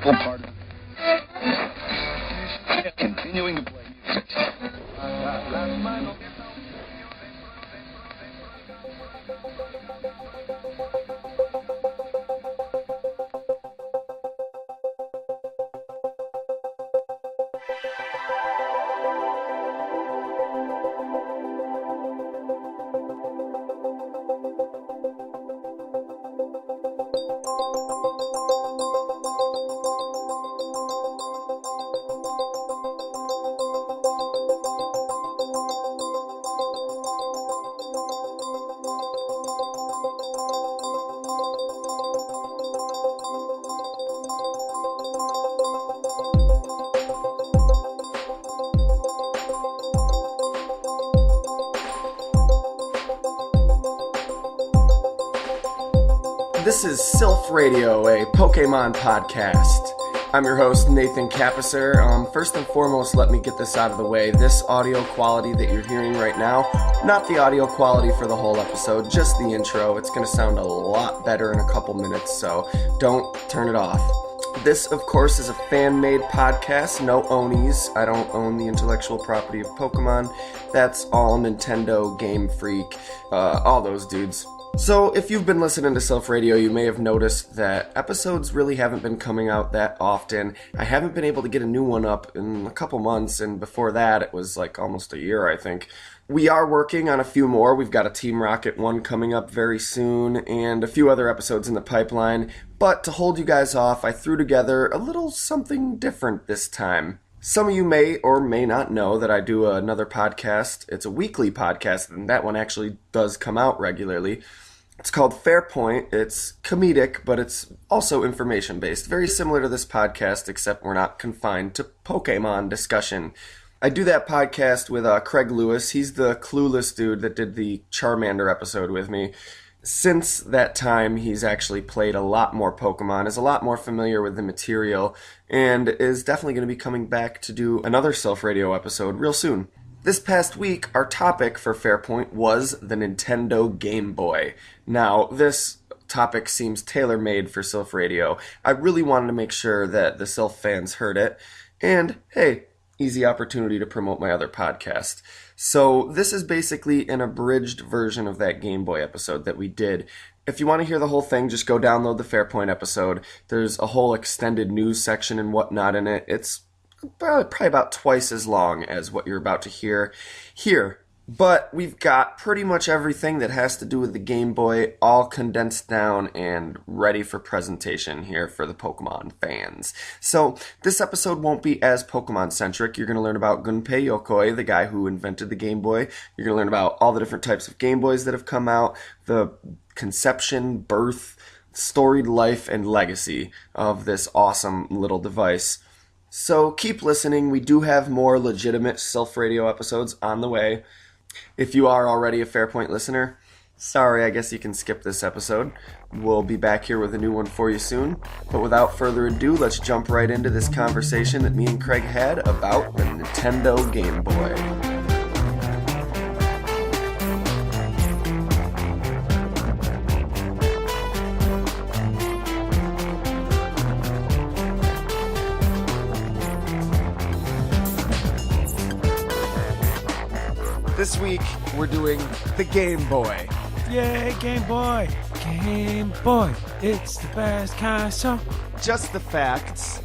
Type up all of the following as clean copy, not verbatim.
integral part of continuing to play music. This is Silph Radio, a Pokemon podcast. I'm your host, Nathan Kappesser. First and foremost, let me get this out of the way. This audio quality that you're hearing right now, not the audio quality for the whole episode, just the intro. It's going to sound a lot better in a couple minutes, so don't turn it off. This, of course, is a fan-made podcast, no ownies. I don't own the intellectual property of Pokemon. That's all Nintendo, Game Freak, all those dudes. So, if you've been listening to Silph Radio, you may have noticed that episodes really haven't been coming out that often. I haven't been able to get a new one up in a couple months, and before that, it was like almost a year, I think. We are working on a few more. We've got a Team Rocket one coming up very soon, and a few other episodes in the pipeline. But to hold you guys off, I threw together a little something different this time. Some of you may or may not know that I do another podcast. It's a weekly podcast, and that one actually does come out regularly. It's called Fairpoint. It's comedic, but it's also information-based. Very similar to this podcast, except we're not confined to Pokemon discussion. I do that podcast with Craig Lewis. He's the clueless dude that did the Charmander episode with me. Since that time, he's actually played a lot more Pokemon, is a lot more familiar with the material, and is definitely going to be coming back to do another Silph Radio episode real soon. This past week, our topic for Fairpoint was the Nintendo Game Boy. Now, this topic seems tailor-made for Silph Radio. I really wanted to make sure that the Silph fans heard it. And, hey, easy opportunity to promote my other podcast. So, this is basically an abridged version of that Game Boy episode that we did. If you want to hear the whole thing, just go download the Fairpoint episode. There's a whole extended news section and whatnot in it. It's probably about twice as long as what you're about to hear here. But we've got pretty much everything that has to do with the Game Boy all condensed down and ready for presentation here for the Pokemon fans. So this episode won't be as Pokemon-centric. You're going to learn about Gunpei Yokoi, the guy who invented the Game Boy. You're going to learn about all the different types of Game Boys that have come out, the conception, birth, storied life, and legacy of this awesome little device. So keep listening. We do have more legitimate Silph Radio episodes on the way. If you are already a Fairpoint listener, sorry, I guess you can skip this episode. We'll be back here with a new one for you soon. But without further ado, let's jump right into this conversation that me and Craig had about the Nintendo Game Boy. This week, we're doing the Game Boy. Yay, Game Boy! Game Boy, it's the best kind, so... Just the facts.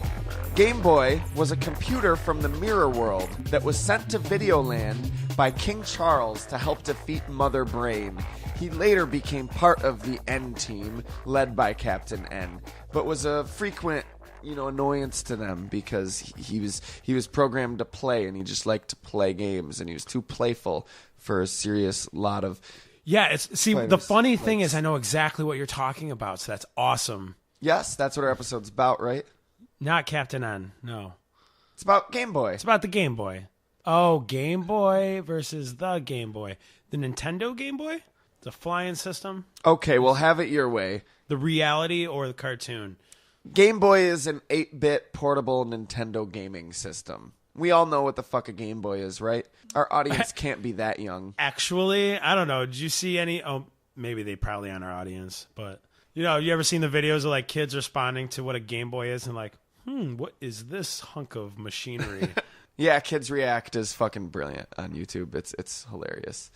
Game Boy was a computer from the Mirror World that was sent to Videoland by King Charles to help defeat Mother Brain. He later became part of the N Team, led by Captain N, but was a frequent annoyance to them because he was programmed to play, and he just liked to play games, and he was too playful for a serious lot of... Yeah, the funny thing is I know exactly what you're talking about, so that's awesome. Yes, that's what our episode's about, right? Not Captain N, no. It's about Game Boy. It's about the Game Boy. Oh, Game Boy versus the Game Boy. The Nintendo Game Boy? The flying system? Okay, we'll have it your way. The reality or the cartoon? Game Boy is an 8-bit portable Nintendo gaming system. We all know what the fuck a Game Boy is, right? Our audience can't be that young. Actually, I don't know. Did you see any... Oh, maybe they probably aren't our audience, but... you ever seen the videos of, kids responding to what a Game Boy is and What is this hunk of machinery? Yeah, Kids React is fucking brilliant on YouTube. It's hilarious.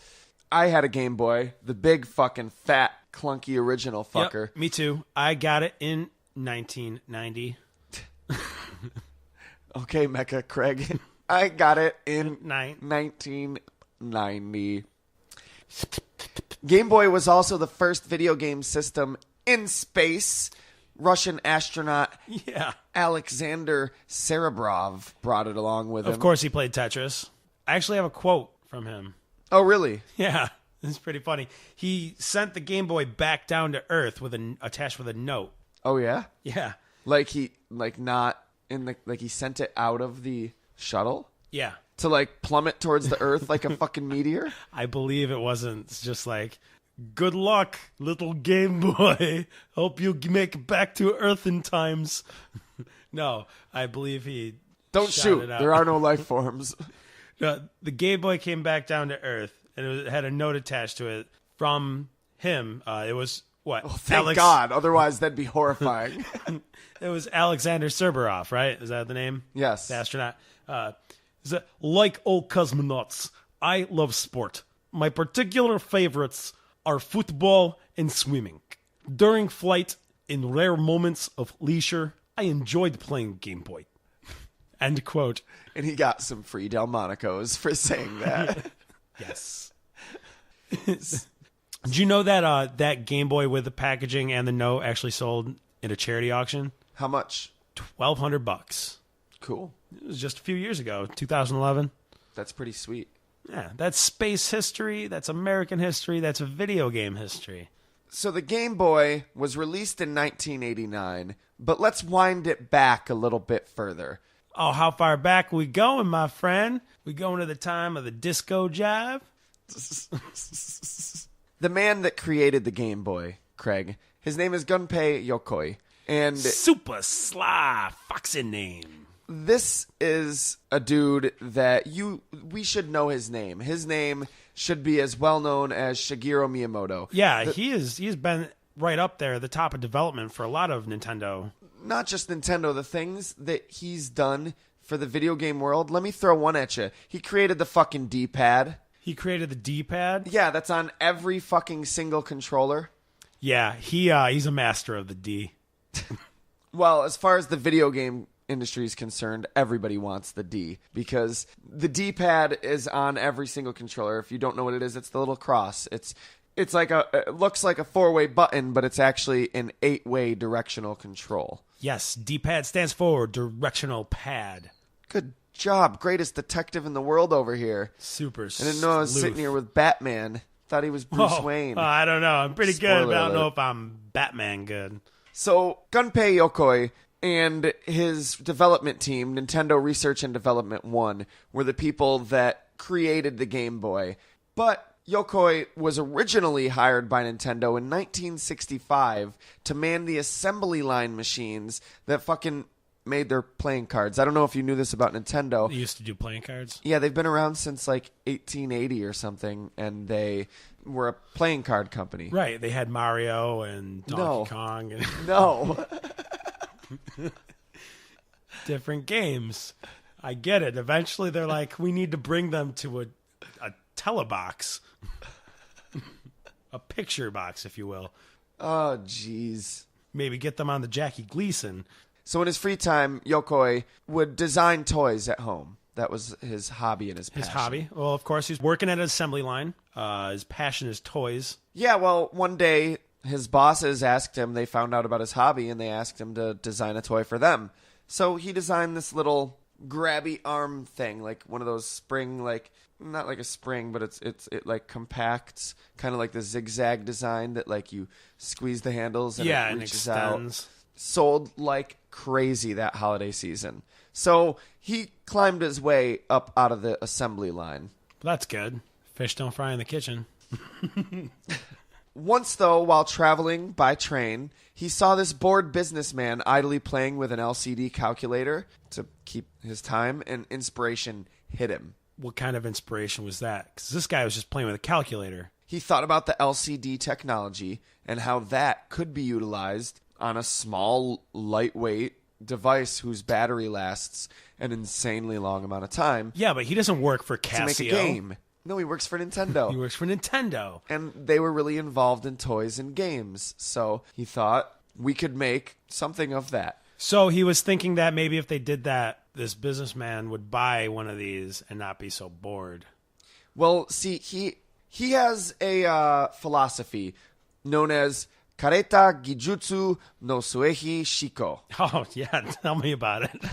I had a Game Boy, the big fucking fat clunky original fucker. Yep, me too. I got it in 1990. Okay, Mecha Craig. I got it in 1990. Game Boy was also the first video game system in space. Russian astronaut Alexander Serebrov brought it along with him. Of course he played Tetris. I actually have a quote from him. Oh, really? Yeah, it's pretty funny. He sent the Game Boy back down to Earth attached with a note. Oh, yeah? Yeah. He sent it out of the shuttle? Yeah. To like plummet towards the Earth like a fucking meteor? I believe it wasn't just like, good luck, little Game Boy. Hope you make it back to Earth in times. No, I believe he Don't shoot. There are no life forms. No, the Game Boy came back down to Earth, and it had a note attached to it from him. It was what? Oh, thank God. Otherwise, that'd be horrifying. It was Alexander Serberov, right? Is that the name? Yes. The astronaut. Like all cosmonauts, I love sport. My particular favorites are football and swimming. During flight, in rare moments of leisure, I enjoyed playing Game Boy. End quote. And he got some free Delmonicos for saying that. Yes. Did you know that that Game Boy with the packaging and the note actually sold in a charity auction? How much? $1,200. Cool. It was just a few years ago, 2011. That's pretty sweet. Yeah, that's space history, that's American history, that's video game history. So the Game Boy was released in 1989, but let's wind it back a little bit further. Oh, how far back we going, my friend? We going to the time of the disco jive? The man that created the Game Boy, Craig, his name is Gunpei Yokoi. And super sly foxy name. This is a dude that we should know his name. His name should be as well known as Shigeru Miyamoto. Yeah, he's been right up there at the top of development for a lot of Nintendo. Not just Nintendo, the things that he's done for the video game world. Let me throw one at you. He created the fucking D-pad. He created the D-pad? Yeah, that's on every fucking single controller. Yeah, he's a master of the D. Well, as far as the video game industry is concerned, everybody wants the D because the D-pad is on every single controller. If you don't know what it is, it's the little cross. It looks like a 4-way button, but it's actually an 8-way directional control. Yes, D-pad stands for directional pad. Good job. Greatest detective in the world over here. Super I didn't know I was sitting here with Batman. Thought he was Bruce Wayne. I don't know. I'm pretty good, but I don't know alert. if I'm Batman good. So, Gunpei Yokoi and his development team, Nintendo Research and Development 1, were the people that created the Game Boy. But Yokoi was originally hired by Nintendo in 1965 to man the assembly line machines that fucking made their playing cards. I don't know if you knew this about Nintendo. They used to do playing cards? Yeah, they've been around since like 1880 or something, and they were a playing card company. Right, they had Mario and Donkey Kong. And No. different games. I get it. Eventually they're like, we need to bring them to a telebox. A picture box, if you will. Oh, jeez. Maybe get them on the Jackie Gleason. So in his free time, Yokoi would design toys at home. That was his hobby and his passion. His hobby? Well, of course, he's working at an assembly line. His passion is toys. Yeah, well, one day his bosses asked him, they found out about his hobby, and they asked him to design a toy for them. So he designed this little grabby arm thing, like one of those spring, like, not like a spring, but it like compacts, kind of like the zigzag design that like you squeeze the handles and it reaches out. Sold like crazy that holiday season. So he climbed his way up out of the assembly line. Well, that's good. Fish don't fry in the kitchen. Once, though, while traveling by train, he saw this bored businessman idly playing with an LCD calculator to keep his time, and inspiration hit him. What kind of inspiration was that? Because this guy was just playing with a calculator. He thought about the LCD technology and how that could be utilized on a small, lightweight device whose battery lasts an insanely long amount of time. Yeah, but he doesn't work for Casio. To make a game. No, he works for Nintendo. He works for Nintendo. And they were really involved in toys and games. So he thought we could make something of that. So he was thinking that maybe if they did that, this businessman would buy one of these and not be so bored. Well, see, he has a philosophy known as Kareta Gijutsu no Suehi Shiko. Oh, yeah. Tell me about it.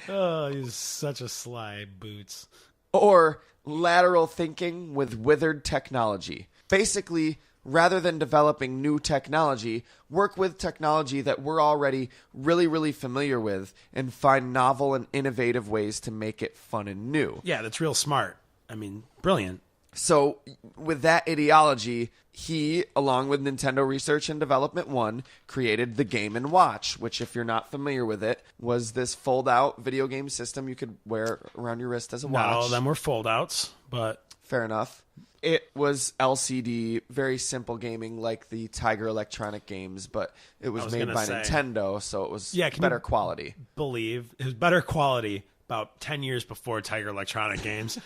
Oh, he's such a sly boots. Or lateral thinking with withered technology. Basically, rather than developing new technology, work with technology that we're already really, really familiar with and find novel and innovative ways to make it fun and new. Yeah, that's real smart. I mean, brilliant. So with that ideology, he, along with Nintendo Research and Development 1, created the Game & Watch, which, if you're not familiar with it, was this fold-out video game system you could wear around your wrist as a watch. Not all of them were fold-outs, but... Fair enough. It was LCD, very simple gaming like the Tiger Electronic games, but it was made by Nintendo, so it was better quality. It was better quality about 10 years before Tiger Electronic games.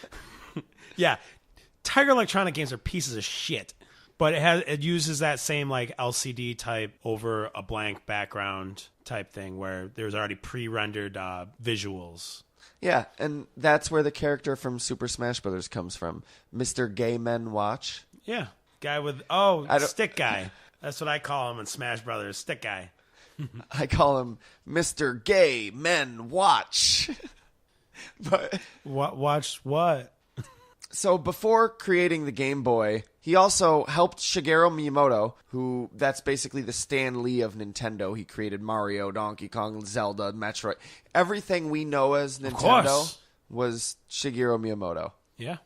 Yeah, Tiger Electronic games are pieces of shit, but it uses that same like LCD type over a blank background type thing where there's already pre-rendered visuals. Yeah, and that's where the character from Super Smash Brothers comes from, Mr. Gay Men Watch. Yeah, guy with stick guy. That's what I call him in Smash Brothers, stick guy. I call him Mr. Gay Men Watch. But watch what? So before creating the Game Boy, he also helped Shigeru Miyamoto, who that's basically the Stan Lee of Nintendo. He created Mario, Donkey Kong, Zelda, Metroid. Everything we know as Nintendo was Shigeru Miyamoto. Yeah.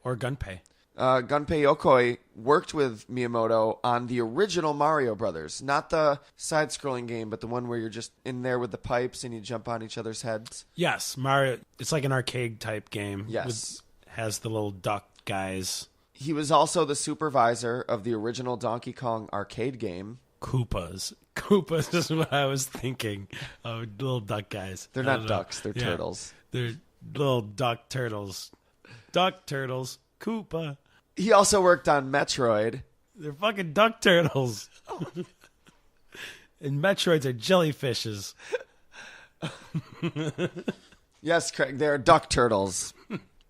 Or Gunpei. Gunpei Yokoi worked with Miyamoto on the original Mario Brothers. Not the side-scrolling game, but the one where you're just in there with the pipes and you jump on each other's heads. Yes, Mario. It's like an arcade-type game. Yes. Has the little duck guys. He was also the supervisor of the original Donkey Kong arcade game. Koopas. Koopas is what I was thinking. Oh, little duck guys. They're not ducks. They're turtles. They're little duck turtles. Duck turtles. Koopa. He also worked on Metroid. They're fucking duck turtles. And Metroids are jellyfishes. Yes, Craig, they're duck turtles.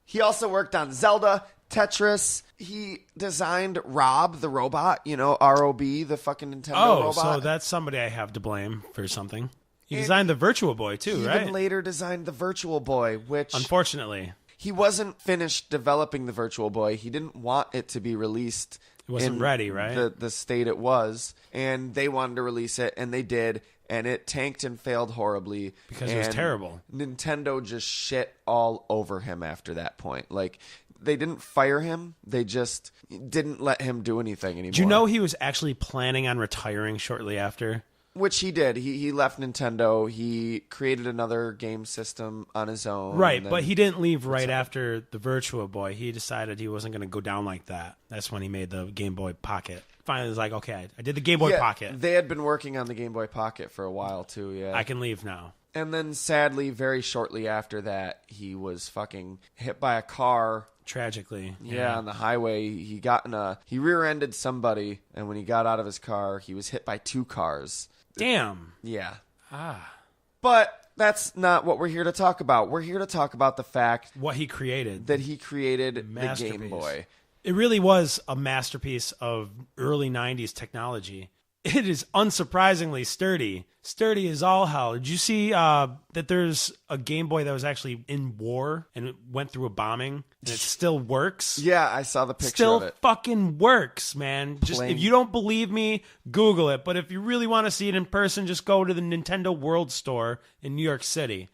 He also worked on Zelda, Tetris. He designed Rob the robot, R-O-B, the fucking Nintendo robot. Oh, so that's somebody I have to blame for something. He designed the Virtual Boy, too, right? He even later designed the Virtual Boy, which... Unfortunately. He wasn't finished developing the Virtual Boy. He didn't want it to be released. It wasn't ready, right? The state it was. And they wanted to release it, and they did. And it tanked and failed horribly. Because it was terrible. Nintendo just shit all over him after that point. Like, they didn't fire him. They just didn't let him do anything anymore. Do you know he was actually planning on retiring shortly after? Which he did. He left Nintendo. He created another game system on his own. Right, but he didn't leave right after the Virtual Boy. He decided he wasn't going to go down like that. That's when he made the Game Boy Pocket. Finally, he was like, okay, I did the Game Boy Pocket. They had been working on the Game Boy Pocket for a while, too, yeah. I can leave now. And then, sadly, very shortly after that, he was fucking hit by a car. Tragically. Yeah, on the highway. He rear-ended somebody, and when he got out of his car, he was hit by 2 cars. Damn. Yeah. Ah. But that's not what we're here to talk about. We're here to talk about the fact... What he created. That he created the Game Boy. It really was a masterpiece of early 90s technology. It is unsurprisingly sturdy. Sturdy as all hell. Did you see that there's a Game Boy that was actually in war and it went through a bombing and it still works? Yeah, I saw the picture of it. Still fucking works, man. Just if you don't believe me, Google it. But if you really want to see it in person, just go to the Nintendo World Store in New York City.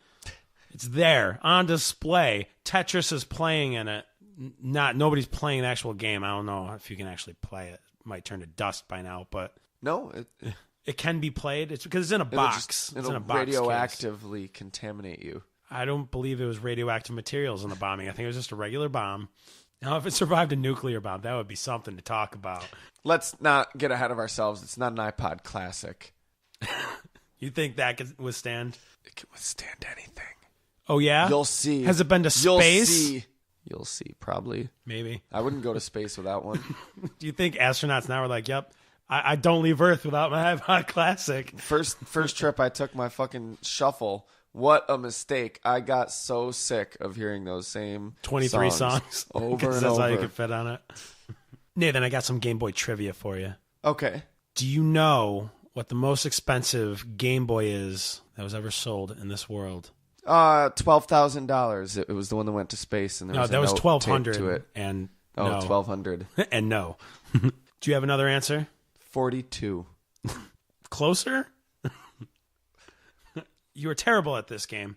It's there on display. Tetris is playing in it. Nobody's playing the actual game. I don't know if you can actually play it. It might turn to dust by now, but no, it can be played. It's because it's in a box. It'll radioactively contaminate you. I don't believe it was radioactive materials in the bombing. I think it was just a regular bomb. Now, if it survived a nuclear bomb, that would be something to talk about. Let's not get ahead of ourselves. It's not an iPod Classic. You think that could withstand? It can withstand anything. Oh, yeah? You'll see. Has it been to space? You'll see, probably. Maybe. I wouldn't go to space without one. Do you think astronauts now are like, yep, I don't leave Earth without my iPod Classic? First trip I took my fucking shuffle. What a mistake. I got so sick of hearing those same 23 songs. Over and that's over. All you could fit on it. Nathan, I got some Game Boy trivia for you. Okay. Do you know what the most expensive Game Boy is that was ever sold in this world? $12,000. It was the one that went to space, and there was that was $1,200 to it. And no. $1,200. And no. Do you have another answer? 42. Closer? You were terrible at this game.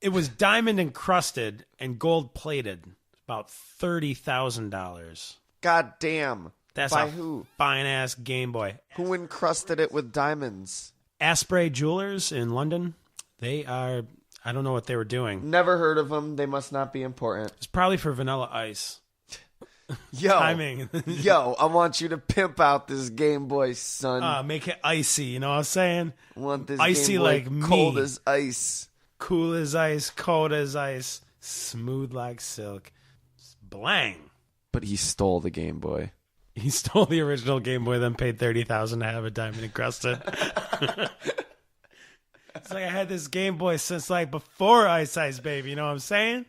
It was diamond encrusted and gold plated. About $30,000. God damn. That's By a who? Fine ass Game Boy. Who encrusted it with diamonds? Asprey Jewelers in London. They are. I don't know what they were doing. Never heard of them. They must not be important. It's probably for Vanilla Ice. Yo, Timing. Yo, I want you to pimp out this Game Boy, son. Make it icy. You know what I'm saying? I want this icy Game Boy like me. cold as ice. Cool as ice, cold as ice, smooth like silk. Blang. But he stole the Game Boy. He stole the original Game Boy, then paid $30,000 to have it diamond encrusted. It's like I had this Game Boy since like before Ice Ice Baby. You know what I'm saying?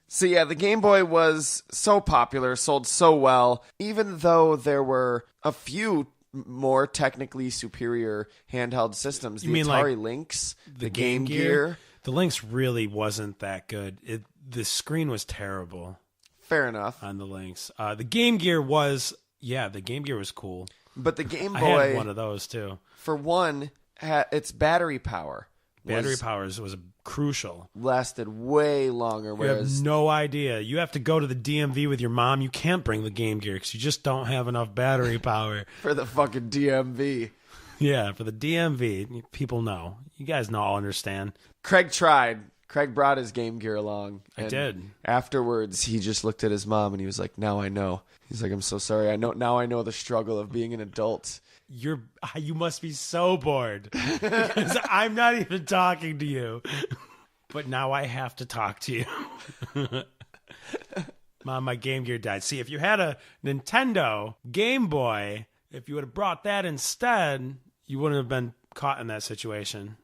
So yeah, the Game Boy was so popular, sold so well, even though there were a few more technically superior handheld systems. You mean Atari like Lynx, the Game Gear. The Lynx really wasn't that good. The screen was terrible Fair enough. on the Lynx. The Game Gear was, the Game Gear was cool. But the Game Boy, I had one of those too. for one, had its battery power. Battery powers was crucial. Lasted way longer. You Whereas have no idea. You have to go to the DMV with your mom. You can't bring the Game Gear because you just don't have enough battery power. for the fucking DMV, Yeah, for the DMV, people know. You guys all understand. Craig tried. Craig brought his Game Gear along. I and did. Afterwards, he just looked at his mom and he was like, "Now I know." He's like, "I'm so sorry. Now I know the struggle of being an adult." You must be so bored because I'm not even talking to you, but now I have to talk to you. Mom, my Game Gear died. See, if you had a Nintendo Game Boy, if you would have brought that instead, you wouldn't have been caught in that situation.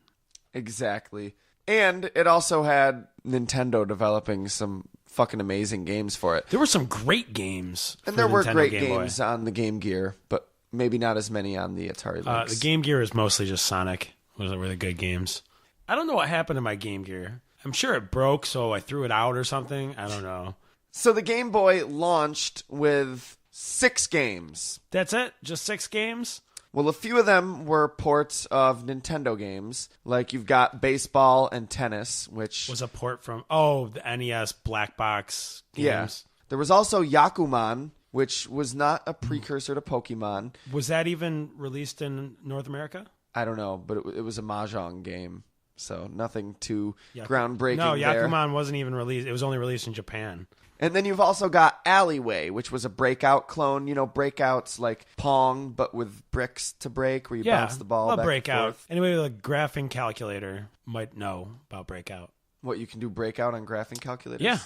Exactly. And it also had Nintendo developing some fucking amazing games for it. There were some great games. And for there the were Nintendo great Game Boy. games on the Game Gear, but maybe not as many on the Atari Lynx. The Game Gear is mostly just Sonic. Those are really good games. I don't know what happened to my Game Gear. I'm sure it broke, so I threw it out or something. I don't know. So the Game Boy launched with 6 games. That's it? Just 6 games? Well, a few of them were ports of Nintendo games. Like you've got baseball and tennis, which Was a port from the NES black box games. Yeah. There was also Yakuman, which was not a precursor to Pokemon. Was that even released in North America? I don't know, but it was a Mahjong game. So nothing too groundbreaking No, there. Yakuman wasn't even released. It was only released in Japan. And then you've also got Alleyway, which was a Breakout clone. You know, Breakout's like Pong, but with bricks to break, where you bounce the ball back Breakout. and forth. Anybody with a graphing calculator might know about Breakout. What, you can do Breakout on graphing calculators? Yeah.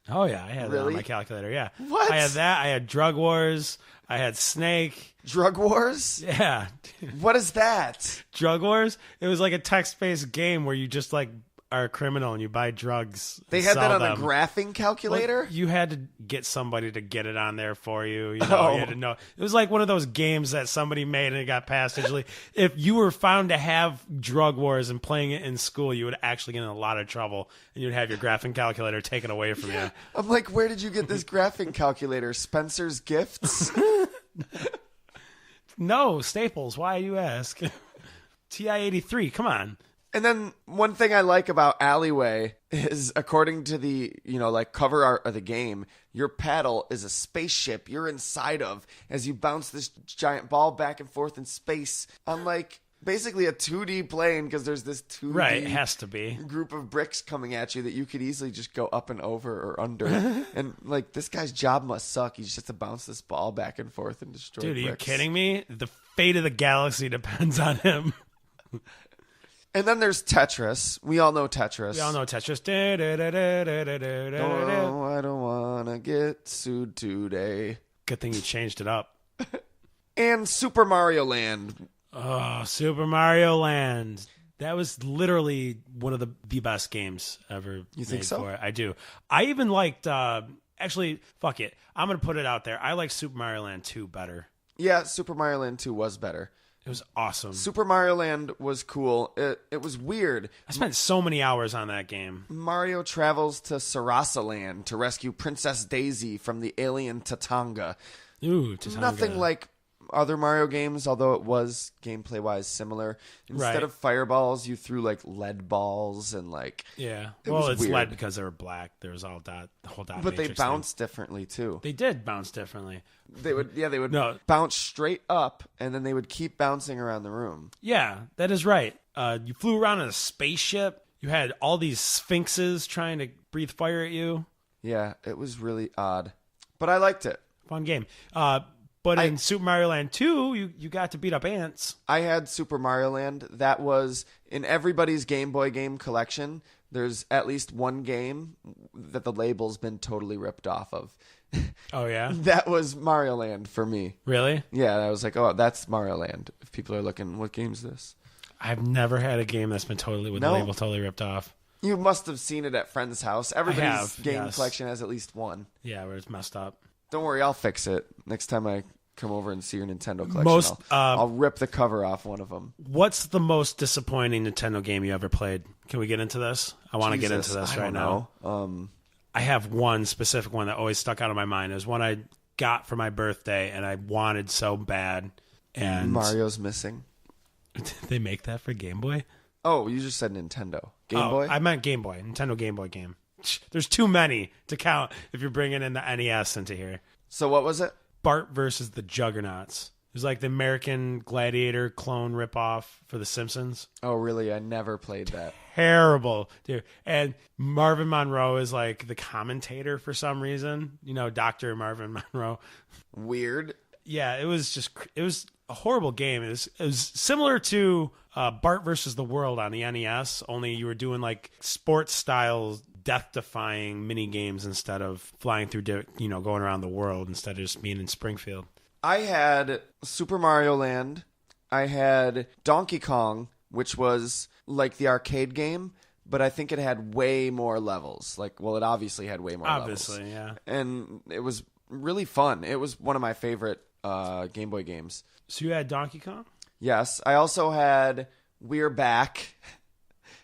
Oh, yeah. I had that on Really? my calculator, yeah. What? I had that. I had Drug Wars. I had Snake. Drug Wars? Yeah. What is that? Drug Wars? It was like a text-based game where you just like are a criminal and you buy drugs. They and had that sell on a them. graphing calculator? Like, you had to get somebody to get it on there for you. You know, Oh. you had to know. It was like one of those games that somebody made and it got passed digitally. If you were found to have Drug Wars and playing it in school, you would actually get in a lot of trouble and you'd have your graphing calculator taken away from you. I'm like, where did you get this graphing calculator? Spencer's Gifts? No, Staples. Why you ask? TI-83. Come on. And then one thing I like about Alleyway is, according to the, cover art of the game, your paddle is a spaceship you're inside of as you bounce this giant ball back and forth in space on like basically a 2D plane, because there's this 2D Right, it has to be. group of bricks coming at you that you could easily just go up and over or under. And like, this guy's job must suck. He's just has to bounce this ball back and forth and destroy Dude, are you bricks. kidding me? The fate of the galaxy depends on him. And then there's Tetris. We all know Tetris. We all know Tetris. Oh, I don't want to get sued today. Good thing you changed it up. And Super Mario Land. Oh, Super Mario Land. That was literally one of the best games ever. You think so? For it. I do. I even liked, actually, fuck it. I'm going to put it out there. I like Super Mario Land 2 better. Yeah, Super Mario Land 2 was better. It was awesome. Super Mario Land was cool. It was weird. I spent so many hours on that game. Mario travels to Sarasa Land to rescue Princess Daisy from the alien Tatanga. Ooh, Tatanga. Nothing like other Mario games, although it was gameplay-wise similar. Instead of fireballs, you threw like lead balls and like... Yeah. Well, it's lead because they were black. There was all the whole dot But they matrix bounced differently too. They did bounce differently. They would bounce straight up, and then they would keep bouncing around the room. Yeah, that is right. You flew around in a spaceship. You had all these sphinxes trying to breathe fire at you. Yeah, it was really odd. But I liked it. Fun game. But in Super Mario Land 2, you got to beat up ants. I had Super Mario Land. That was in everybody's Game Boy game collection. There's at least one game that the label's been totally ripped off of. Oh, yeah? That was Mario Land for me. Really? Yeah, I was like, oh, that's Mario Land. If people are looking, what game's this? I've never had a game that's been the label totally ripped off. You must have seen it at friend's house. Everybody's game collection has at least one. Yeah, where it's messed up. Don't worry, I'll fix it. Next time I come over and see your Nintendo collection, I'll rip the cover off one of them. What's the most disappointing Nintendo game you ever played? Can we get into this? I want to get into this right now. I have one specific one that always stuck out of my mind. It was one I got for my birthday, and I wanted so bad. And Mario's missing. Did they make that for Game Boy? Oh, you just said Nintendo. Game Boy? I meant Game Boy. Nintendo Game Boy game. There's too many to count if you're bringing in the NES into here. So what was it? Bart versus the Juggernauts. It was like the American Gladiator clone ripoff for The Simpsons. Oh, really? I never played that. Terrible, dude. And Marvin Monroe is like the commentator for some reason. You know, Dr. Marvin Monroe. Weird. Yeah, it was a horrible game. It was similar to Bart versus the World on the NES, only you were doing like sports style death-defying mini games instead of flying through, going around the world instead of just being in Springfield. I had Super Mario Land. I had Donkey Kong, which was like the arcade game, but I think it had way more levels. It obviously had way more levels. Obviously, yeah. And it was really fun. It was one of my favorite Game Boy games. So you had Donkey Kong? Yes. I also had We're Back.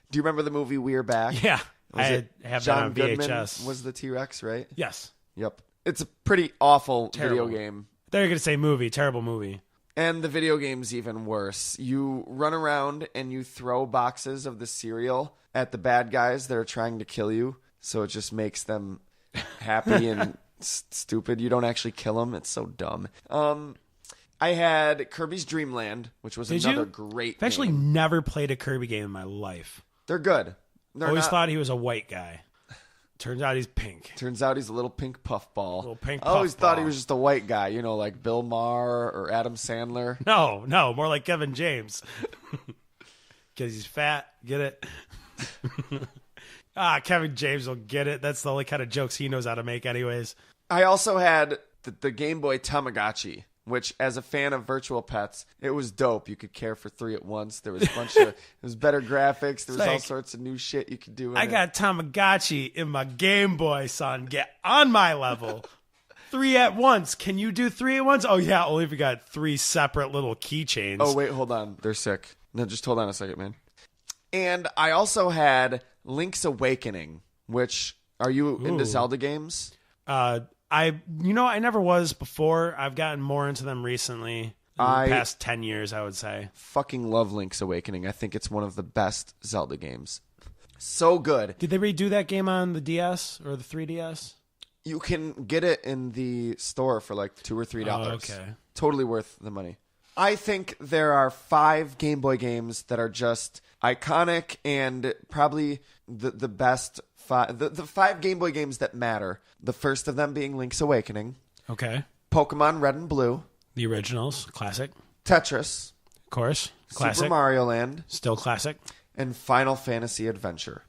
Do you remember the movie We're Back? Yeah. I have that on VHS. Goodman was the T-Rex, right? Yes. Yep. It's a pretty awful Terrible video game. They're going to say movie. Terrible movie. And the video game's even worse. You run around and you throw boxes of the cereal at the bad guys that are trying to kill you. So it just makes them happy and stupid. You don't actually kill them. It's so dumb. I had Kirby's Dream Land, which was another great game. I've actually never played a Kirby game in my life. They're good. Always thought he was a white guy. Turns out he's pink. Turns out he's a little pink puffball. Little pink I always puffball. thought he was just a white guy, like Bill Maher or Adam Sandler. No, more like Kevin James. Because he's fat. Get it? Kevin James will get it. That's the only kind of jokes he knows how to make anyways. I also had the Game Boy Tamagotchi, which, as a fan of virtual pets, it was dope. You could care for 3 at once. There was a bunch of, it was better graphics. There was all sorts of new shit you could do. I got Tamagotchi in my Game Boy, son. Get on my level. 3 at once. Can you do 3 at once? Oh, yeah, only if you got 3 separate little keychains. Oh, wait, hold on. They're sick. No, just hold on a second, man. And I also had Link's Awakening, which, are you into Zelda games? I never was before. I've gotten more into them recently. In the past 10 years, I would say. Fucking love Link's Awakening. I think it's one of the best Zelda games. So good. Did they redo that game on the DS or the 3DS? You can get it in the store for like $2 or $3. Oh, okay. Totally worth the money. I think there are 5 Game Boy games that are just iconic and probably the best 5. The 5 Game Boy games that matter. The first of them being Link's Awakening. Okay. Pokemon Red and Blue. The originals. Classic. Tetris. Of course. Classic. Super Mario Land, Still classic. and Final Fantasy Adventure.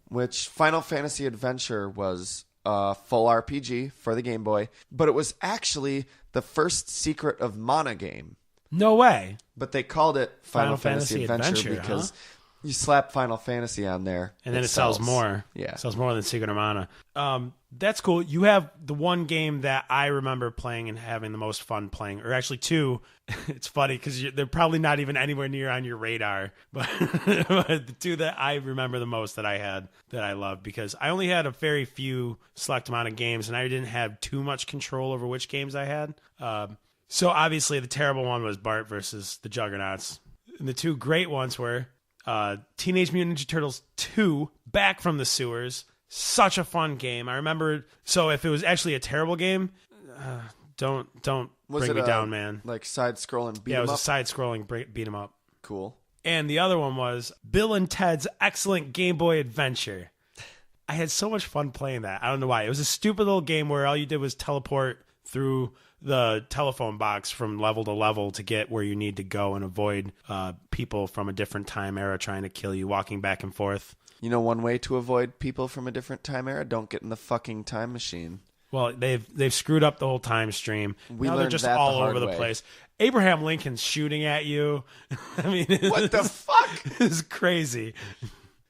Which Final Fantasy Adventure was a full RPG for the Game Boy, but it was actually the first Secret of Mana game. No way. But they called it Final Fantasy Adventure, because huh? you slap Final Fantasy on there. And then it sells more. Yeah. It sells more than Secret of Mana. That's cool. You have the one game that I remember playing and having the most fun playing, or actually two. It's funny because they're probably not even anywhere near on your radar. But, but the two that I remember the most that I had that I loved, because I only had a very few select amount of games and I didn't have too much control over which games I had. So obviously the terrible one was Bart versus the Juggernauts. And the two great ones were Teenage Mutant Ninja Turtles 2, Back from the Sewers. Such a fun game. I remember. So if it was actually a terrible game, don't bring me down, man. Like side-scrolling beat 'em up? Yeah, it was a side-scrolling beat 'em up. Cool. And the other one was Bill and Ted's Excellent Game Boy Adventure. I had so much fun playing that. I don't know why. It was a stupid little game where all you did was teleport through the telephone box from level to level to get where you need to go and avoid people from a different time era trying to kill you, walking back and forth. You know one way to avoid people from a different time era? Don't get in the fucking time machine. Well, they've screwed up the whole time stream. We now they're learned just that all the hard over the way. place. Abraham Lincoln's shooting at you. I mean, What the fuck? It's crazy.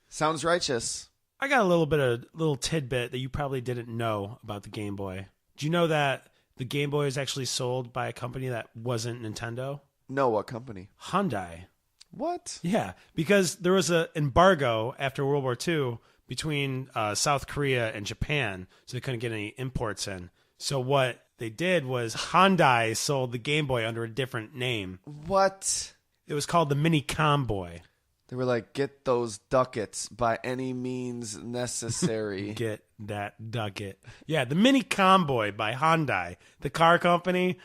Sounds righteous. I got a little tidbit that you probably didn't know about the Game Boy. Do you know that the Game Boy is actually sold by a company that wasn't Nintendo? No, what company? Hyundai. What? Yeah, because there was an embargo after World War II between South Korea and Japan, so they couldn't get any imports in. So what they did was Hyundai sold the Game Boy under a different name. What? It was called the Mini Comboy. They were like, get those ducats by any means necessary. Get that ducat. Yeah, the Mini Comboy by Hyundai, the car company.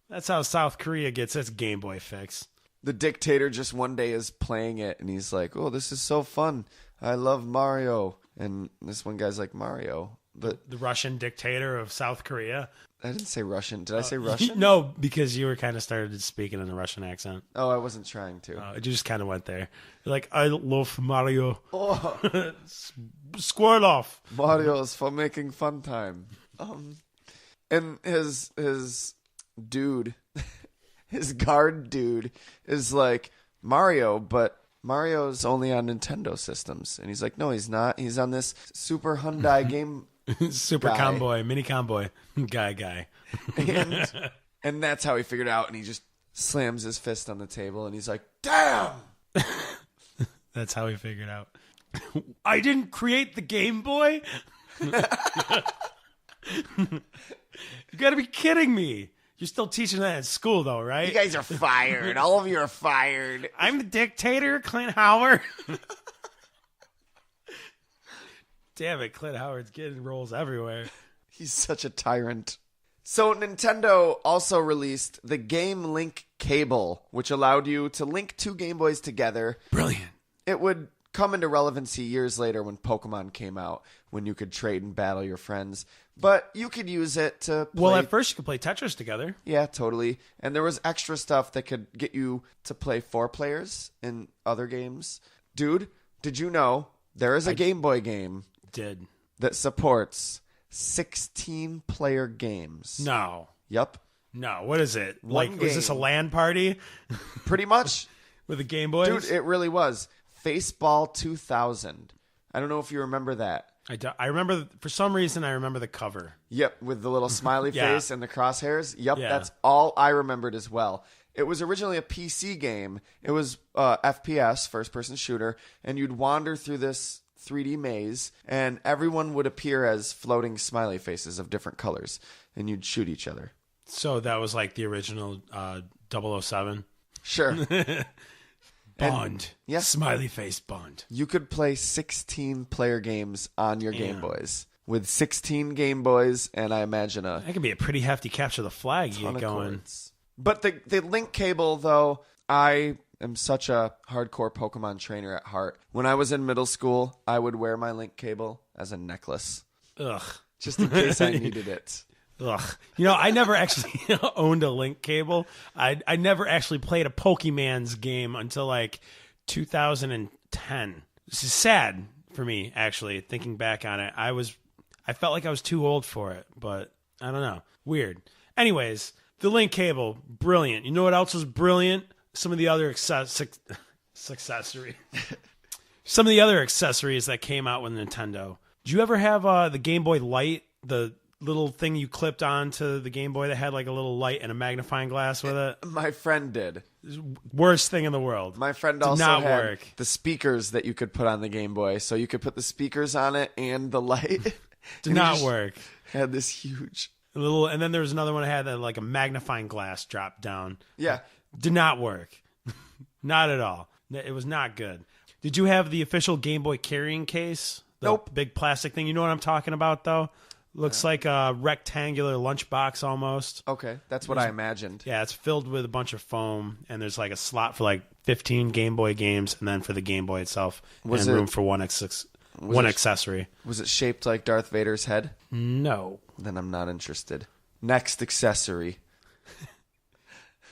That's how South Korea gets its Game Boy fix. The dictator just one day is playing it, and he's like, oh, this is so fun. I love Mario. And this one guy's like, Mario? But The Russian dictator of South Korea. I didn't say Russian. Did I say Russian? No, because you were kind of started speaking in a Russian accent. Oh, I wasn't trying to. It just kind of went there. You're like, I love Mario. Oh, Squirrel off. Mario's for making fun time. And his dude, his guard dude is like, Mario, but Mario's only on Nintendo systems. And he's like, no, he's not. He's on this Super Hyundai game. Super guy. Comboy, Mini Comboy, guy. And that's how he figured out. And he just slams his fist on the table and he's like, damn. That's how he figured out. I didn't create the Game Boy? You gotta be kidding me. You're still teaching that at school, though, right? You guys are fired. All of you are fired. I'm the dictator, Clint Howard. Damn it, Clint Howard's getting roles everywhere. He's such a tyrant. So Nintendo also released the Game Link cable, which allowed you to link two Game Boys together. Brilliant. It would come into relevancy years later when Pokemon came out, when you could trade and battle your friends. But you could use it to play... Well, at first you could play Tetris together. Yeah, totally. And there was extra stuff that could get you to play 4 players in other games. Dude, did you know there is a Game Boy game Did. that supports 16-player games? No. Yep. No, what is it? One Was this a game. LAN party Pretty much. with the Game Boys? Dude, it really was. Faceball 2000. I don't know if you remember that. I remember, for some reason, I remember the cover. Yep, with the little smiley Yeah. face and the crosshairs. Yep, Yeah. That's all I remembered as well. It was originally a PC game. It was FPS, first-person shooter, and you'd wander through this 3D maze, and everyone would appear as floating smiley faces of different colors, and you'd shoot each other. So that was like the original 007. Sure. Bond. yeah. Smiley face Bond. You could play 16-player games on your Game Boys. With 16 Game Boys, and I imagine a That could be a pretty hefty capture the flag you ton get of going. cords. But the link cable, though, I am such a hardcore Pokemon trainer at heart. When I was in middle school, I would wear my link cable as a necklace. Ugh. Just in case I needed it. Ugh. I never actually owned a link cable. I never actually played a Pokemon's game until like 2010. This is sad for me, actually, thinking back on it. I felt like I was too old for it, but I don't know. Weird. Anyways, the link cable, brilliant. You know what else was brilliant? Some of the other accessories. Some of the other accessories that came out with Nintendo. Did you ever have the Game Boy Light, the little thing you clipped onto the Game Boy that had like a little light and a magnifying glass with it? My friend did. Worst thing in the world. My friend Did also not had work. the speakers that you could put on the Game Boy. So you could put the speakers on it and the light. Did not work. Had this huge... And then there was another one that had like a magnifying glass drop down. Yeah. Did not work. Not at all. It was not good. Did you have the official Game Boy carrying case? The Nope. big plastic thing. You know what I'm talking about, though? Looks like a rectangular lunchbox almost. Okay, that's what I imagined. Yeah, it's filled with a bunch of foam, and there's like a slot for like 15 Game Boy games, and then for the Game Boy itself, room for one accessory. Was it shaped like Darth Vader's head? No. Then I'm not interested. Next accessory.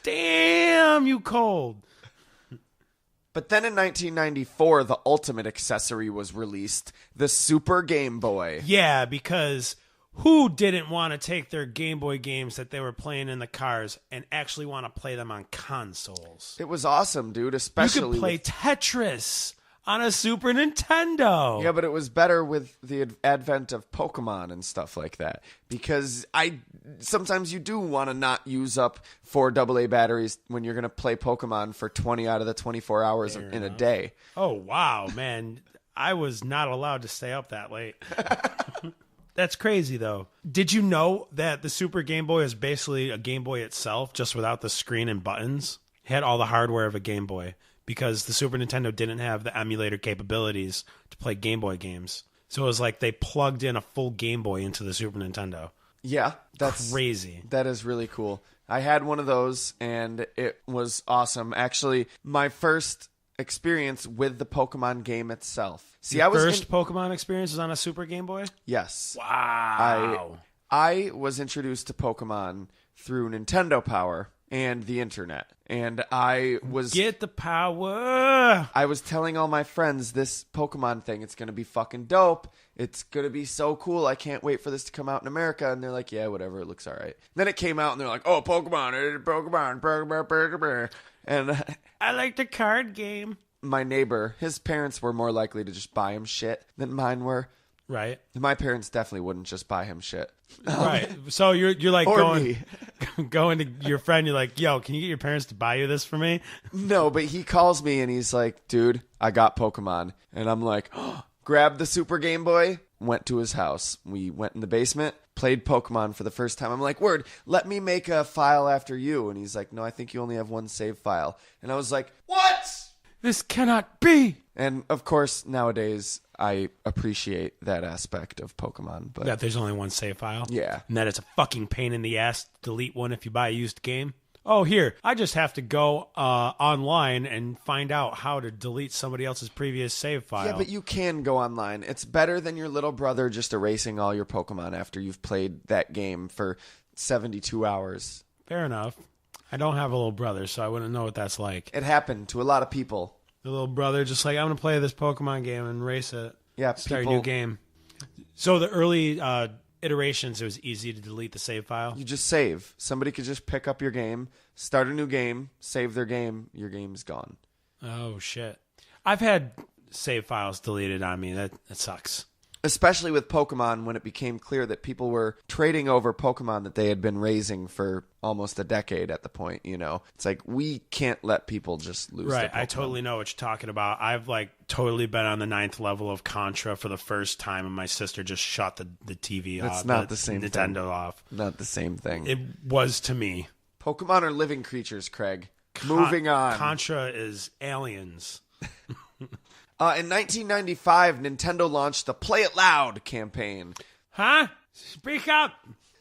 Damn, you cold. But then in 1994, the ultimate accessory was released, the Super Game Boy. Yeah, because who didn't want to take their Game Boy games that they were playing in the cars and actually want to play them on consoles? It was awesome, dude, especially You could play Tetris on a Super Nintendo. Yeah, but it was better with the advent of Pokemon and stuff like that. Because sometimes you do want to not use up 4 AA batteries when you're going to play Pokemon for 20 out of the 24 hours in a day. Oh, wow, man. I was not allowed to stay up that late. That's crazy, though. Did you know that the Super Game Boy is basically a Game Boy itself, just without the screen and buttons? It had all the hardware of a Game Boy, because the Super Nintendo didn't have the emulator capabilities to play Game Boy games. So it was like they plugged in a full Game Boy into the Super Nintendo. Yeah, that's crazy. That is really cool. I had one of those, and it was awesome. Actually, my first experience with the Pokemon game itself. See, Your first Pokemon experience was on a Super Game Boy? Yes. Wow. I was introduced to Pokemon through Nintendo Power and the internet. And I was... Get the power! I was telling all my friends this Pokemon thing, it's going to be fucking dope. It's going to be so cool. I can't wait for this to come out in America. And they're like, yeah, whatever. It looks all right. Then it came out and they're like, oh, Pokemon. And I like the card game. My neighbor, his parents were more likely to just buy him shit than mine were. Right. My parents definitely wouldn't just buy him shit. Right. So you're like me. going to your friend, you're like, yo, can you get your parents to buy you this for me? No, but he calls me and he's like, dude, I got Pokemon. And I'm like, oh, grabbed the Super Game Boy, went to his house. We went in the basement, played Pokemon for the first time. I'm like, word, let me make a file after you. And he's like, no, I think you only have one save file. And I was like, what? This cannot be. And of course, nowadays, I appreciate that aspect of Pokemon. But That there's only one save file? Yeah. And that it's a fucking pain in the ass to delete one if you buy a used game? Oh, here, I just have to go online and find out how to delete somebody else's previous save file. Yeah, but you can go online. It's better than your little brother just erasing all your Pokemon after you've played that game for 72 hours. Fair enough. I don't have a little brother, so I wouldn't know what that's like. It happened to a lot of people. The little brother just like, I'm going to play this Pokemon game and race it. Yeah, Start a new game. So the early iterations, it was easy to delete the save file? You just save. Somebody could just pick up your game, start a new game, save their game, your game's gone. Oh, shit. I've had save files deleted on me. That sucks. Especially with Pokemon, when it became clear that people were trading over Pokemon that they had been raising for almost a decade at the point, you know. It's like, we can't let people just lose their Right, Pokemon. I totally know what you're talking about. I've totally been on the 9th level of Contra for the first time, and my sister just shut the TV off. It's not the same Nintendo thing. off. Not the same thing. It was to me. Pokemon are living creatures, Craig. Moving on. Contra is aliens. In 1995, Nintendo launched the Play It Loud campaign. Huh? Speak up.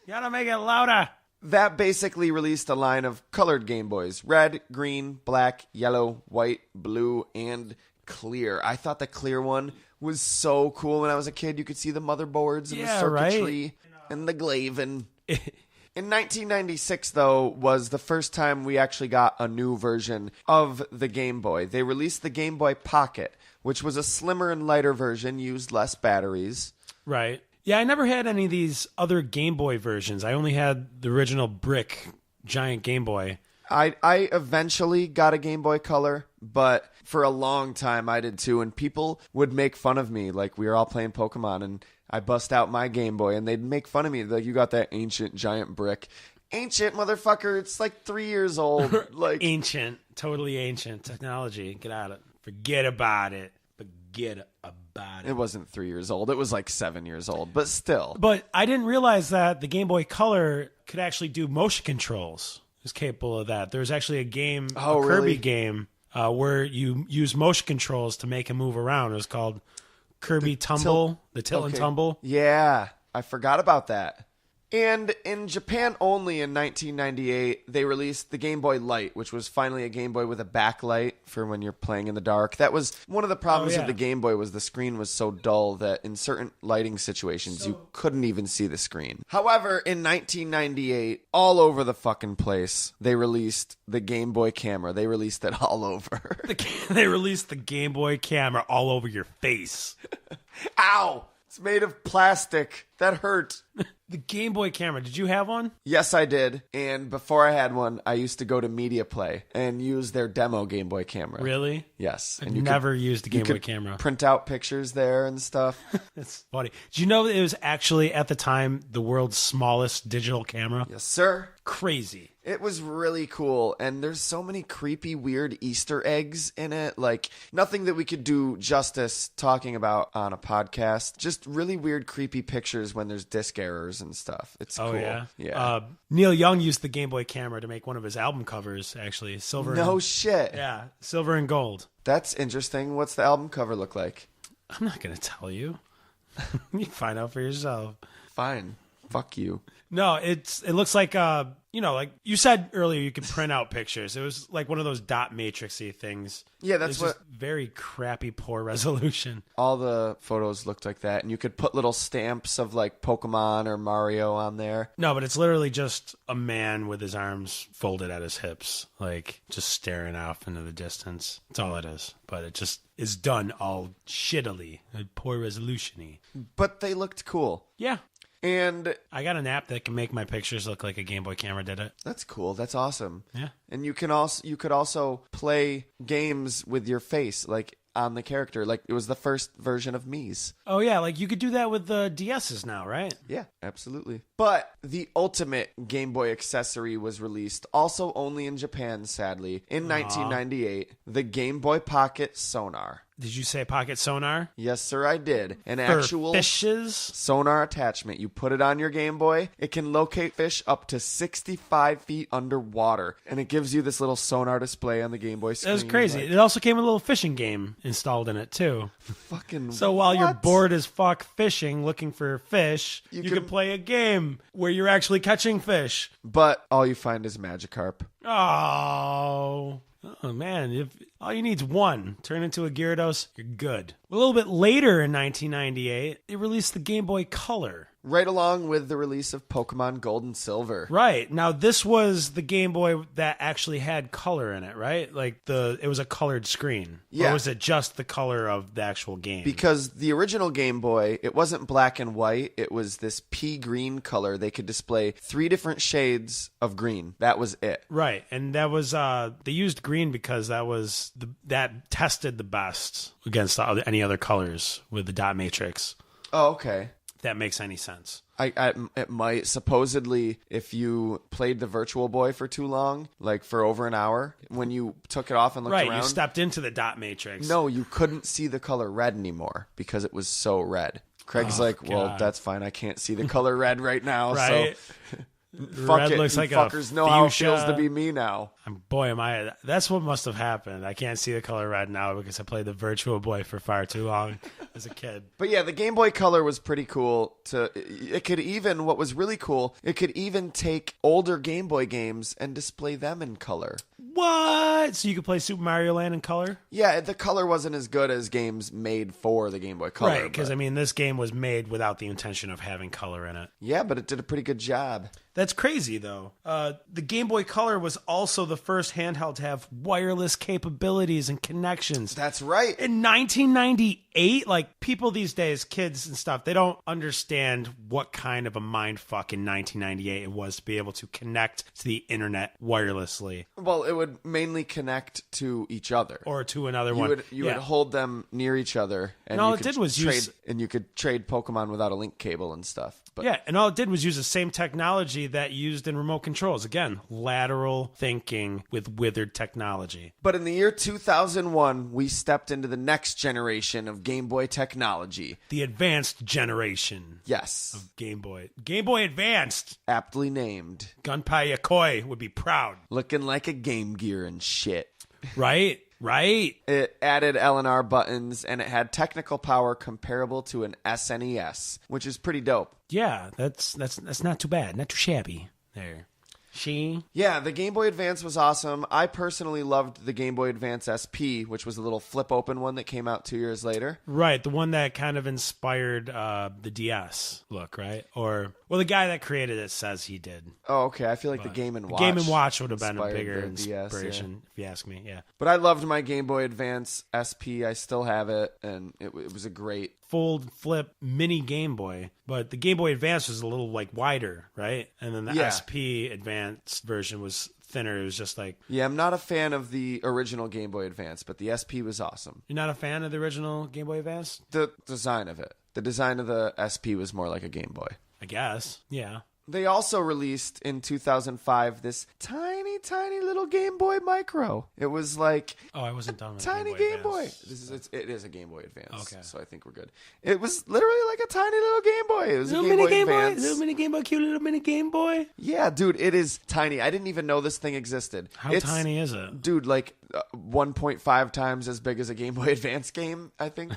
You gotta make it louder. That basically released a line of colored Game Boys. Red, green, black, yellow, white, blue, and clear. I thought the clear one was so cool when I was a kid. You could see the motherboards and the circuitry and the glaive. And In 1996, though, was the first time we actually got a new version of the Game Boy. They released the Game Boy Pocket, which was a slimmer and lighter version, used less batteries. Right. Yeah, I never had any of these other Game Boy versions. I only had the original brick giant Game Boy. I eventually got a Game Boy Color, but for a long time I did too, and people would make fun of me. Like, we were all playing Pokemon, and I bust out my Game Boy, and they'd make fun of me. Like, you got that ancient giant brick. Ancient, motherfucker. It's like 3 years old. Like Ancient. Totally ancient technology. Get out of it. Forget about it. Forget about it. It wasn't 3 years old. It was like 7 years old, but still. But I didn't realize that the Game Boy Color could actually do motion controls. It was capable of that. There was actually a game, a Kirby really? game, where you use motion controls to make him move around. It was called Kirby Tumble, the Tilt and Tumble. Yeah, I forgot about that. And in Japan only in 1998, they released the Game Boy Light, which was finally a Game Boy with a backlight for when you're playing in the dark. That was one of the problems of the Game Boy, was the screen was so dull that in certain lighting situations you couldn't even see the screen. However, in 1998, all over the fucking place, they released the Game Boy camera. They released it all over. They released the Game Boy camera all over your face. Ow! It's made of plastic. That hurt. The Game Boy camera. Did you have one? Yes, I did. And before I had one, I used to go to Media Play and use their demo Game Boy camera. Really? Yes. I've never used a Game Boy camera. Print out pictures there and stuff. That's funny. Did you know that it was actually, at the time, the world's smallest digital camera? Yes, sir. Crazy. It was really cool, and there's so many creepy, weird Easter eggs in it. Like, nothing that we could do justice talking about on a podcast. Just really weird, creepy pictures when there's disc errors and stuff. It's cool. Yeah. Neil Young used the Game Boy camera to make one of his album covers, actually. Shit. Yeah, silver and gold. That's interesting. What's the album cover look like? I'm not going to tell you. You can find out for yourself. Fine. Fuck you. No, it looks like, like you said earlier, you could print out pictures. It was like one of those dot matrixy things. Yeah, that's what. Just very crappy, poor resolution. All the photos looked like that, and you could put little stamps of like Pokemon or Mario on there. No, but it's literally just a man with his arms folded at his hips, like just staring off into the distance. That's all it is. But it just is done all shittily, poor resolution-y. But they looked cool. Yeah. And I got an app that can make my pictures look like a Game Boy camera did it. That's cool. That's awesome. Yeah. And you could also play games with your face, like on the character. Like, it was the first version of Mii's. Oh yeah, like you could do that with the DSs now, right? Yeah, absolutely. But the ultimate Game Boy accessory was released, also only in Japan, sadly, in 1998, the Game Boy Pocket Sonar. Did you say pocket sonar? Yes, sir, I did. An For actual fishes? sonar attachment. You put it on your Game Boy. It can locate fish up to 65 feet underwater. And it gives you this little sonar display on the Game Boy screen. That was crazy. Like, It also came with a little fishing game installed in it, too. fucking So while you're what? bored as fuck fishing, looking for fish, you can play a game where you're actually catching fish. But all you find is Magikarp. Oh man, if all you need's one, turn into a Gyarados, you're good. A little bit later in 1998, they released the Game Boy Color. Right along with the release of Pokemon Gold and Silver. Right. Now this was the Game Boy that actually had color in it, right? Like it was a colored screen. Yeah. Or was it just the color of the actual game? Because the original Game Boy, it wasn't black and white. It was this pea green color. They could display 3 different shades of green. That was it. Right. And that was they used green because that tested the best against any other colors with the dot matrix. Oh, okay. If that makes any sense. It might. Supposedly, if you played the Virtual Boy for too long, like for over an hour, when you took it off and looked around... Right, you stepped into the dot matrix. No, you couldn't see the color red anymore because it was so red. Craig's well, God. that's fine. I can't see the color red right now. Right. So Fuck Red it, looks you like fuckers a know how it feels fuchsia. to be me now. Boy, am I. That's what must have happened. I can't see the color red now because I played the Virtual Boy for far too long as a kid. But yeah, the Game Boy Color was pretty cool. It could even, what was really cool, it could even take older Game Boy games and display them in color. What? So you could play Super Mario Land in color? Yeah, the color wasn't as good as games made for the Game Boy Color. Right, because, but- this game was made without the intention of having color in it. Yeah, but it did a pretty good job. That's crazy, though. The Game Boy Color was also the first handheld to have wireless capabilities and connections. That's right. In 1998, like, people these days, kids and stuff, they don't understand what kind of a mindfuck in 1998 it was to be able to connect to the internet wirelessly. Well, it would mainly connect to each other. Or to another one. You would hold them near each other. And all you it could did was use- And you could trade Pokemon without a link cable and stuff. But Yeah, and all it did was use the same technology that used in remote controls. Again, lateral thinking with withered technology. But in the year 2001, we stepped into the next generation of Game Boy technology. The advanced generation Yes. of Game Boy. Game Boy Advanced. Aptly named. Gunpei Yokoi would be proud. Looking like a Game Gear and shit. Right? Right? It added L&R buttons, and it had technical power comparable to an SNES, which is pretty dope. Yeah, that's not too bad. Not too shabby. There. Yeah, the Game Boy Advance was awesome. I personally loved the Game Boy Advance SP, which was a little flip-open one that came out 2 years later. Right, the one that kind of inspired the DS look, right? Or, well, the guy that created it says he did. Oh, okay. I feel like the Game & Watch. Game & Watch would have been a inspired bigger the DS, inspiration, if you ask me, yeah. But I loved my Game Boy Advance SP. I still have it, and it was a great... Fold, flip, mini Game Boy, but the Game Boy Advance was a little like wider, right? And then the SP Advance version was thinner. It was just like... Yeah, I'm not a fan of the original Game Boy Advance, but the SP was awesome. You're not a fan of the original Game Boy Advance? The design of it. The design of the SP was more like a Game Boy. I guess, yeah. They also released in 2005 this tiny, tiny little Game Boy Micro. It was like I wasn't done with tiny Game Boy Advance. It is a Game Boy Advance. Okay. So I think we're good. It was literally like a tiny little Game Boy. It was Little a Game mini Boy Game Boy, Advance. little mini Game Boy, cute little mini Game Boy. Yeah, dude, it is tiny. I didn't even know this thing existed. How tiny is it? Dude, like 1.5 times as big as a Game Boy Advance game, I think.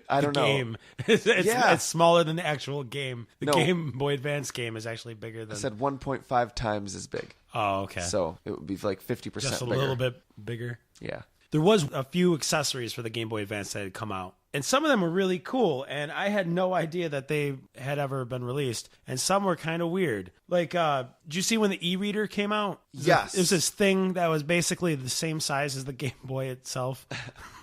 I don't know. Game. It's smaller than the actual game. The Game Boy Advance game is actually bigger than... I said 1.5 times as big. Oh, okay. So it would be like 50% Just a bigger. little bit bigger. Yeah. There was a few accessories for the Game Boy Advance that had come out. And some of them were really cool, and I had no idea that they had ever been released. And some were kind of weird. Like, did you see when the e-reader came out? Yes. It was this thing that was basically the same size as the Game Boy itself.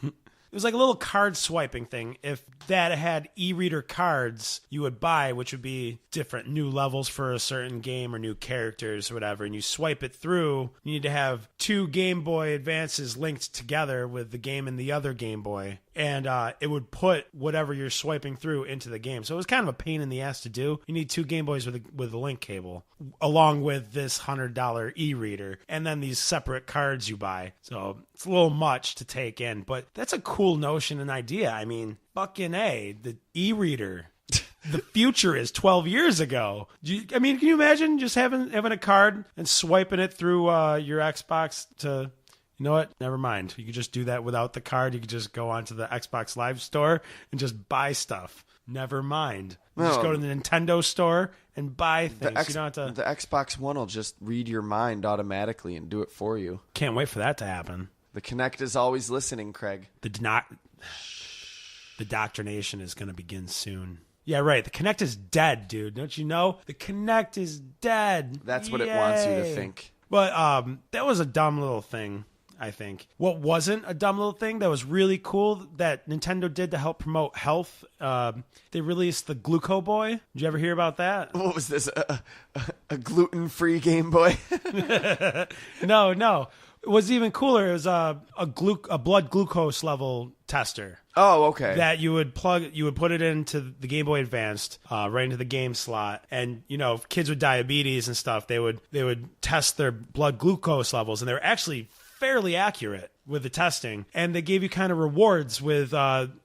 It was like a little card swiping thing. If that had e-reader cards you would buy, which would be different new levels for a certain game or new characters or whatever, and you swipe it through, you need to have two Game Boy Advances linked together with the game in the other Game Boy. And it would put whatever you're swiping through into the game. So it was kind of a pain in the ass to do. You need two Game Boys with a link cable, along with this $100 e-reader, and then these separate cards you buy. So it's a little much to take in, but that's a cool notion and idea. I mean, fucking A, the e-reader. The future is 12 years ago. Can you imagine just having a card and swiping it through your Xbox to... You know what? Never mind. You could just do that without the card. You could just go onto the Xbox Live store and just buy stuff. Never mind. Just go to the Nintendo store and buy things. You don't have to... The Xbox One will just read your mind automatically and do it for you. Can't wait for that to happen. The Kinect is always listening, Craig. The doctrination is going to begin soon. Yeah, right. The Kinect is dead, dude. Don't you know? The Kinect is dead. That's what it wants you to think. But that was a dumb little thing, I think. What wasn't a dumb little thing that was really cool that Nintendo did to help promote health, they released the Gluco Boy. Did you ever hear about that? What was this? A gluten-free Game Boy? No. It was even cooler. It was a blood glucose level tester. Oh, okay. That you would put it into the Game Boy Advanced, right into the game slot. And, if kids with diabetes and stuff, they would test their blood glucose levels, and they were actually fairly accurate with the testing. And they gave you kind of rewards with,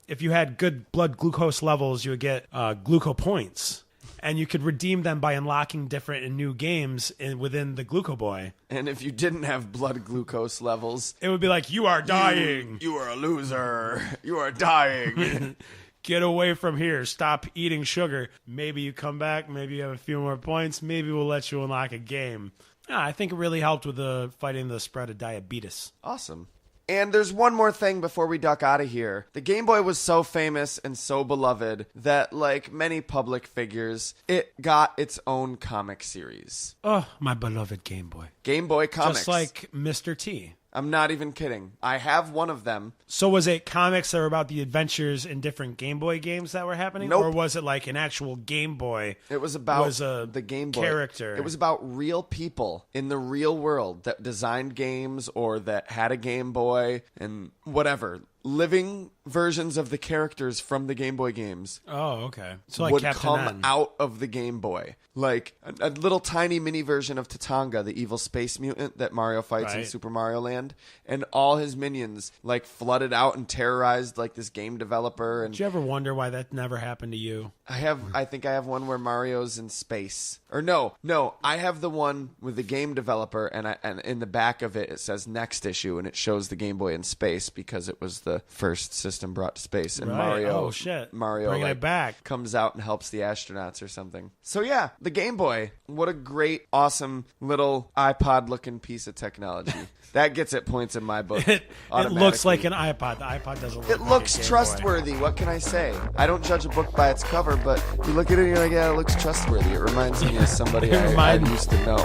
if you had good blood glucose levels, you would get gluco points. and you could redeem them by unlocking different and new games within the Gluco Boy. And if you didn't have blood glucose levels, it would be like, you are dying. You are a loser. You are dying. Get away from here. Stop eating sugar. Maybe you come back. Maybe you have a few more points. Maybe we'll let you unlock a game. Yeah, I think it really helped with fighting the spread of diabetes. Awesome. And there's one more thing before we duck out of here. The Game Boy was so famous and so beloved that, like many public figures, it got its own comic series. Oh, my beloved Game Boy. Game Boy comics. Just like Mr. T. I'm not even kidding. I have one of them. So was it comics that were about the adventures in different Game Boy games that were happening? Nope. Or was it like an actual Game Boy? It was about the Game Boy character. It was about real people in the real world that designed games or that had a Game Boy and whatever. Living versions of the characters from the Game Boy games. Oh, okay. So like would Captain come N. out of the Game Boy. Like a little tiny mini version of Tatanga, the evil space mutant that Mario fights in Super Mario Land. And all his minions like flooded out and terrorized like this game developer. And did you ever wonder why that never happened to you? I think I have one where Mario's in space. Or no, I have the one with the game developer, and in the back of it says next issue, and it shows the Game Boy in space because it was the first system brought to space. And Mario bringing it back, comes out and helps the astronauts or something. So yeah, the Game Boy, what a great, awesome little iPod-looking piece of technology. That gets it points in my book. It looks like an iPod. The iPod doesn't look It like looks a Game trustworthy. Boy. What can I say? I don't judge a book by its cover, but you look at it and you're like, yeah, it looks trustworthy. It reminds me of somebody I used to know.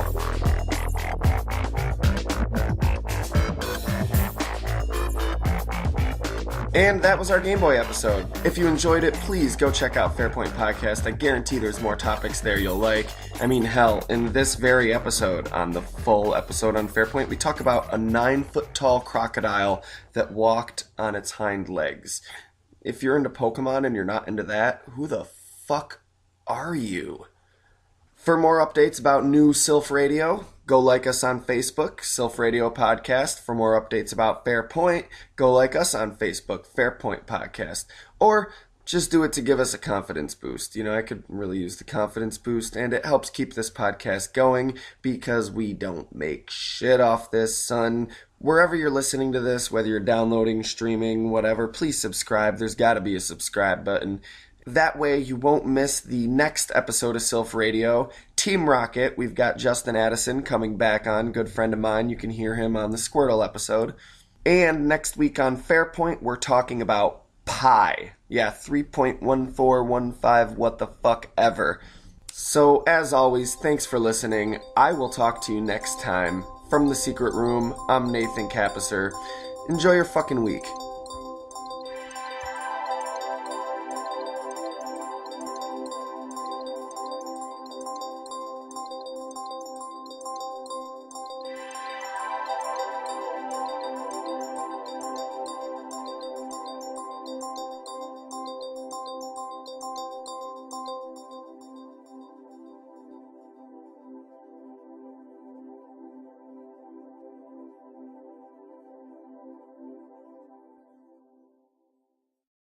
And that was our Game Boy episode. If you enjoyed it, please go check out Fairpoint Podcast. I guarantee there's more topics there you'll like. I mean, hell, in this very episode, on the full episode on Fairpoint, we talk about a 9-foot-tall crocodile that walked on its hind legs. If you're into Pokemon and you're not into that, who the fuck are you? For more updates about new Silph Radio, go like us on Facebook, Silph Radio Podcast. For more updates about Fairpoint, go like us on Facebook, Fairpoint Podcast. Or just do it to give us a confidence boost. You know, I could really use the confidence boost, and it helps keep this podcast going because we don't make shit off this, son. Wherever you're listening to this, whether you're downloading, streaming, whatever, please subscribe. There's got to be a subscribe button. That way you won't miss the next episode of Silph Radio. Team Rocket, we've got Justin Addison coming back on, good friend of mine. You can hear him on the Squirtle episode. And next week on Fairpoint, we're talking about pi. Yeah, 3.1415, what the fuck ever. So, as always, thanks for listening. I will talk to you next time. From the Secret Room, I'm Nathan Kappesser. Enjoy your fucking week.